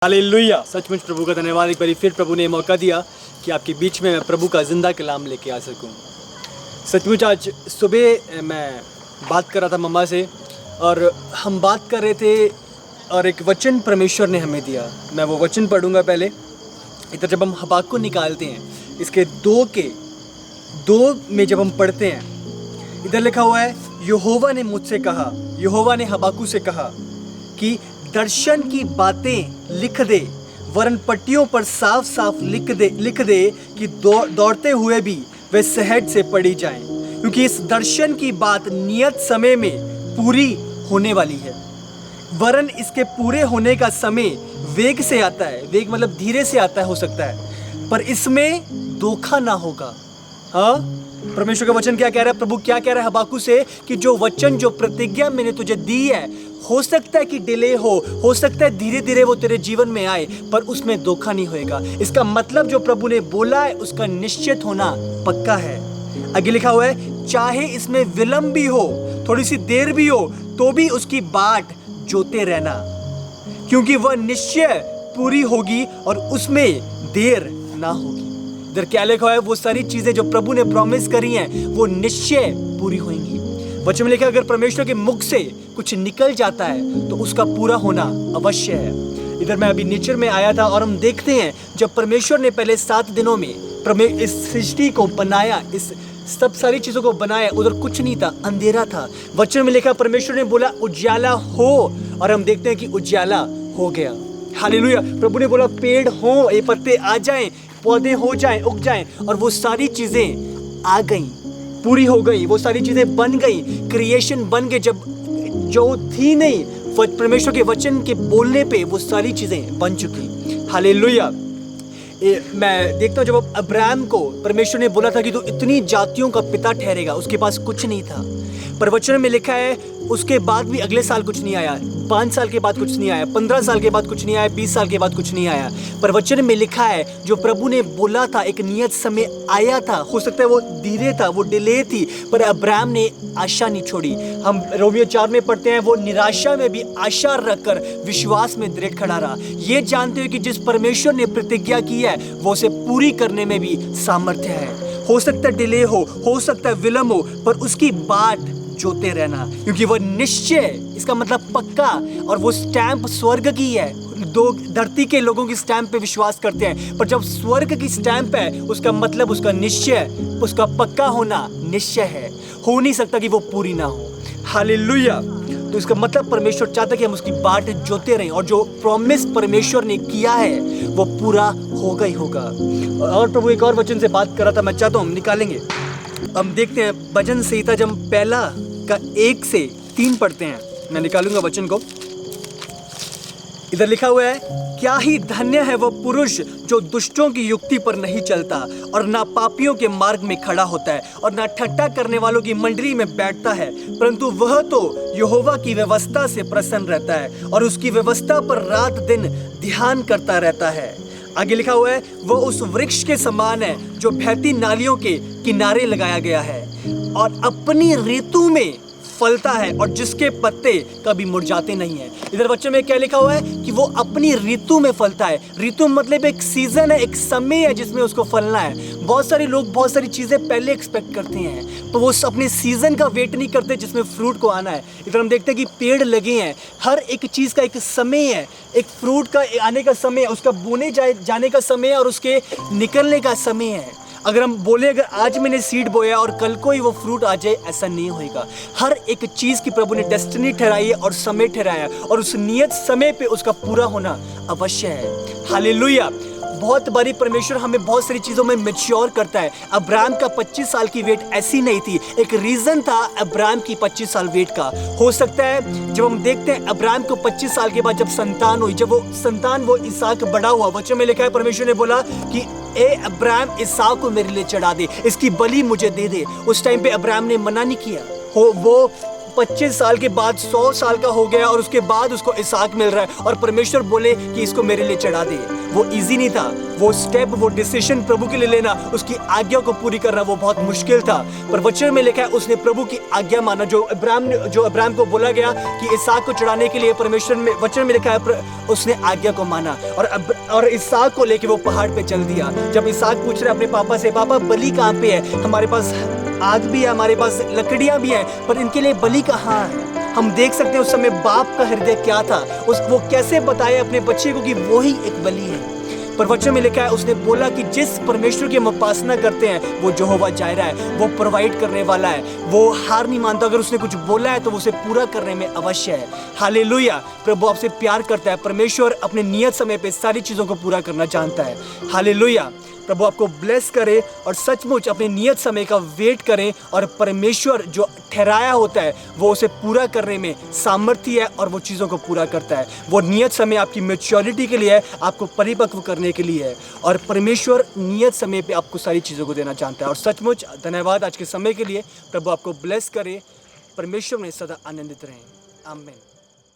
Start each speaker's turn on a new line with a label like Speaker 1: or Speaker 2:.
Speaker 1: Hallelujah. सचमुच प्रभु का धन्यवाद, एक बार फिर प्रभु ने मौका दिया कि आपके बीच में मैं प्रभु का ज़िंदा कलाम लेके आ सकूं। सचमुच आज सुबह मैं बात कर रहा था मम्मा से और हम बात कर रहे थे और एक वचन परमेश्वर ने हमें दिया। मैं वो वचन पढ़ूंगा पहले। इधर जब हम हबाक्कुक को निकालते हैं, इसके दो में जब हम पढ़ते हैं, इधर लिखा हुआ है, यहोवा ने मुझसे कहा, यहोवा ने हबाक्कुक से कहा कि दर्शन की बातें लिख दे, वरन पट्टियों पर साफ साफ लिख दे कि दौड़ते हुए भी वे सहज से पढ़ी जाएं, क्योंकि इस दर्शन की बात नियत समय में पूरी होने वाली है। वरन इसके पूरे होने का समय वेग से आता है, वेग मतलब धीरे से आता है हो सकता है, पर इसमें धोखा ना होगा। हाँ, परमेश्वर का वचन क्या कह रहा है? प्रभु क्या कह रहा है हबाक्कुक से कि जो वचन, जो प्रतिज्ञा मैंने तुझे दी है, हो सकता है कि डिले हो सकता है धीरे धीरे वो तेरे जीवन में आए, पर उसमें धोखा नहीं होएगा। इसका मतलब जो प्रभु ने बोला है उसका निश्चित होना पक्का है। आगे लिखा हुआ है, चाहे इसमें विलंब भी हो, थोड़ी सी देर भी हो, तो भी उसकी बाट जोते रहना, क्योंकि वह निश्चय पूरी होगी और उसमें देर ना होगी। इधर क्या लिखा हुआ है? वो सारी चीजें जो प्रभु ने प्रॉमिस करी हैं वो निश्चय पूरी होंगी। वचन में लिखा, अगर परमेश्वर के मुख से कुछ निकल जाता है तो उसका पूरा होना अवश्य है। इधर मैं अभी नेचर में आया था और हम देखते हैं जब परमेश्वर ने पहले 7 दिनों में इस सृष्टि को बनाया, इस सब सारी चीजों को बनाया, उधर कुछ नहीं था, अंधेरा था। वचन में लिखा, परमेश्वर ने बोला उजाला हो, और हम देखते हैं कि उजाला हो गया। हालेलुया। प्रभु ने बोला पेड़ हो, ये पत्ते आ जाएं, पौधे हो जाएं, उग जाएं, और वो सारी चीजें आ गई, पूरी हो गई, वो सारी चीजें बन गई, क्रिएशन बन गए। जब जो थी नहीं, परमेश्वर के वचन के बोलने पे वो सारी चीजें बन चुकी। हालेलुया। मैं देखता हूँ जब अब्राहम को परमेश्वर ने बोला था कि तू इतनी जातियों का पिता ठहरेगा, उसके पास कुछ नहीं था, पर वचन में लिखा है उसके बाद भी अगले साल कुछ नहीं आया, 5 साल के बाद कुछ नहीं आया, 15 साल के बाद कुछ नहीं आया, 20 साल के बाद कुछ नहीं आया, पर वचन में लिखा है जो प्रभु ने बोला था एक नियत समय आया था। हो सकता है वो धीरे था, वो डिले थी, पर अब्राहम ने आशा नहीं छोड़ी। हम रोमियो 4 में पढ़ते हैं, वो निराशा में भी आशा रखकर विश्वास में दृढ़ खड़ा रहा, ये जानते हुए कि जिस परमेश्वर ने प्रतिज्ञा की है वो उसे पूरी करने में भी सामर्थ्य है। हो सकता है डिले हो सकता है विलंब हो, पर उसकी बाट जोते रहना, क्योंकि वह निश्चय, इसका मतलब पक्का, और वो स्टैंप स्वर्ग की है। दो धरती के लोगों की स्टैंप पे विश्वास करते हैं, पर जब स्वर्ग की स्टैंप है उसका मतलब उसका निश्चय, उसका पक्का होना निश्चय है। हो नहीं सकता कि वो पूरी ना हो। हालेलुया। तो इसका मतलब परमेश्वर चाहता कि हम उसकी बाट जोते रहें, और जो प्रॉमिस परमेश्वर ने किया है वो पूरा होगा ही होगा। और प्रभु एक और वचन से बात कर रहा था, मैं चाहता हूँ हम निकालेंगे। हम देखते हैं भजन संहिता जब पहला का 1 से 3 पढ़ते हैं, मैं निकालूंगा वचन को। इधर लिखा हुआ है, क्या ही धन्य है वो पुरुष जो दुष्टों की युक्ति पर नहीं चलता और ना पापियों के मार्ग में खड़ा होता है और ना ठट्ठा करने वालों की मंडली में बैठता है, परंतु वह तो यहोवा की व्यवस्था से प्रसन्न रहता है और उसकी व्यवस्था पर रात दिन ध्यान करता रहता है। आगे लिखा हुआ है, वो उस वृक्ष के समान है जो बहती नालियों के किनारे लगाया गया है और अपनी ऋतु में फलता है और जिसके पत्ते कभी मुरझाते नहीं है। इधर बच्चों में क्या लिखा हुआ है कि वो अपनी ऋतु में फलता है। ऋतु मतलब एक सीजन है, एक समय है जिसमें उसको फलना है। बहुत सारे लोग बहुत सारी चीजें पहले एक्सपेक्ट करते हैं, तो वो अपने सीजन का वेट नहीं करते जिसमें फ्रूट को आना है। इधर हम देखते हैं कि पेड़ लगे हैं, हर एक चीज का एक समय है, एक फ्रूट का आने का समय है, उसका बोने जाने का समय है और उसके निकलने का समय है। अगर हम बोले अगर आज मैंने सीड बोया और कल को ही वो फ्रूट आ जाए, ऐसा नहीं होएगा। हर एक चीज की प्रभु ने डेस्टिनी ठहराई है और समय ठहराया, और उस नियत समय पे उसका पूरा होना अवश्य है। हालेलुया। बहुत बारी परमेश्वर हमें बहुत सारी चीज़ों में मैच्योर करता है। अब्राहम का 25 साल की वेट ऐसी नहीं थी, एक रीज़न था अब्राहम की 25 साल वेट का। हो सकता है जब हम देखते हैं अब्राहम को 25 साल के बाद जब संतान हुई, जब वो संतान वो इसहाक बड़ा हुआ, वचन में लिखा है परमेश्वर ने बोला कि ए अब्राहम इसहाक को मेरे लिए चढ़ा दे, इसकी बलि मुझे दे दे। उस टाइम पे अब्राहम ने मना नहीं किया। वो
Speaker 2: 25 साल के बाद 100 साल का हो गया और उसके बाद उसको इसहाक मिल रहा है और परमेश्वर बोले कि इसको मेरे लिए चढ़ा दे। वो इजी नहीं था, वो स्टेप, वो डिसीजन प्रभु के लिए लेना, उसकी आज्ञा को पूरी करना वो बहुत मुश्किल था। पर वचन में लिखा है उसने प्रभु की आज्ञा माना। जो अब्राहम को बोला गया कि इसहाक को चढ़ाने के लिए परमेश्वर में वचन में लिखा है उसने आज्ञा को माना और इसहाक को लेके वो पहाड़ पे चल दिया। जब इसहाक पूछ रहे अपने पापा से, पापा बलि कहाँ पे है? हमारे पास आग भी है, हमारे पास लकड़ियां भी हैं, पर इनके लिए बलि कहाँ है? हम देख सकते हैं उस समय बाप का हृदय क्या था, वो कैसे बताए अपने बच्चे को कि वो ही एक बलि है। पर वचन में लिखा है उसने बोला कि जिस परमेश्वर की हम उपासना करते हैं वो यहोवा जायरा है, वो प्रोवाइड करने वाला है, वो हार नहीं मानता। अगर उसने कुछ बोला है तो वो उसे पूरा करने में अवश्य है। हालेलुया। प्रभु आपसे प्यार करता है। परमेश्वर अपने नियत समय पे सारी चीज़ों को पूरा करना जानता है। हालेलुया। प्रभु आपको ब्लेस करे और सचमुच अपने नियत समय का वेट करें और परमेश्वर जो ठहराया होता है वो उसे पूरा करने में सामर्थ्य है और वो चीज़ों को पूरा करता है। वो नियत समय आपकी मैच्योरिटी के लिए है, आपको परिपक्व करने के लिए है और परमेश्वर नियत समय पे आपको सारी चीज़ों को देना चाहता है। और सचमुच धन्यवाद आज के समय के लिए। प्रभु आपको ब्लेस करे। परमेश्वर में सदा आनंदित रहें। आमीन।